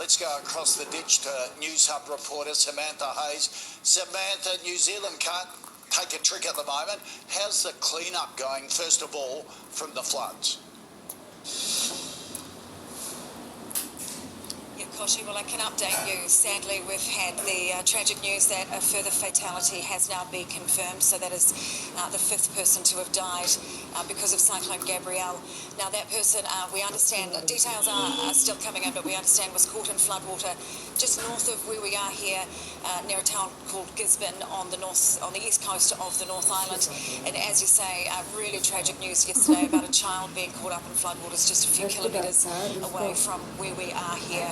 Let's go across the ditch to News Hub reporter Samantha Hayes. Samantha, New Zealand can't take a trick at the moment. How's the clean-up going, first of all, from the floods? Koshi, well, I can update you. Sadly, we've had the tragic news that a further fatality has now been confirmed. So that is the fifth person to have died because of Cyclone Gabrielle. Now, that person, we understand, details are still coming in, but we understand was caught in floodwater just north of where we are here, near a town called Gisborne on the east coast of the North Island. And as you say, really tragic news yesterday about a child being caught up in floodwaters just a few kilometres away from where we are here.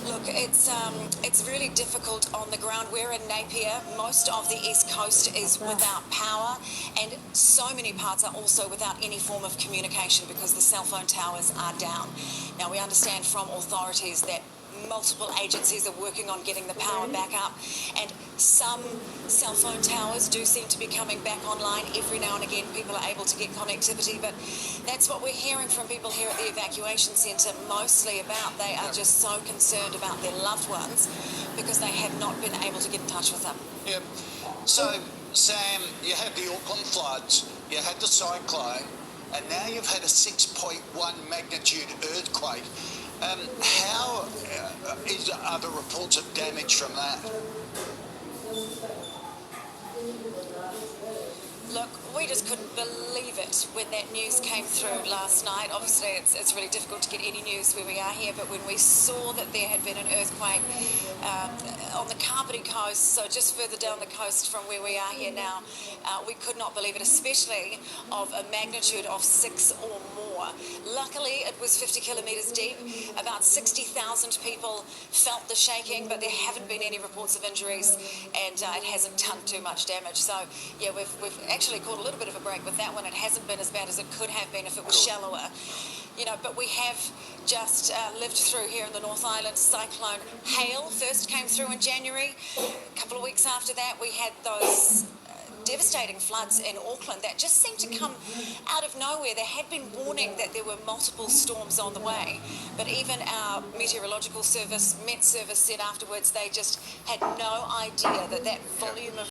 Look, it's really difficult on the ground. We're in Napier. Most of the east coast is without power, and so many parts are also without any form of communication because the cell phone towers are down. Now, we understand from authorities that multiple agencies are working on getting the power back up, and some cell phone towers do seem to be coming back online. Every now and again people are able to get connectivity, but that's what we're hearing from people here at the evacuation centre mostly about. They are just so concerned about their loved ones because they have not been able to get in touch with them. Yep. So, Sam, you had the Auckland floods, you had the cyclone, and now you've had a 6.1 magnitude earthquake. How are the reports of damage from that? Look, we just couldn't believe it when that news came through last night. Obviously, it's really difficult to get any news where we are here, but when we saw that there had been an earthquake on the Kapiti coast, so just further down the coast from where we are here now, we could not believe it, especially of a magnitude of 6 or more. Luckily, it was 50 kilometres deep. About 60,000 people felt the shaking, but there haven't been any reports of injuries, and it hasn't done too much damage. So, yeah, we've actually caught a little bit of a break with that one. It hasn't been as bad as it could have been if it was shallower. You know, but we have just lived through here in the North Island. Cyclone Hale first came through in January. A couple of weeks after that, we had those devastating floods in Auckland that just seemed to come out of nowhere. There had been warning that there were multiple storms on the way, but even our meteorological service, Met Service, said afterwards they just had no idea that volume of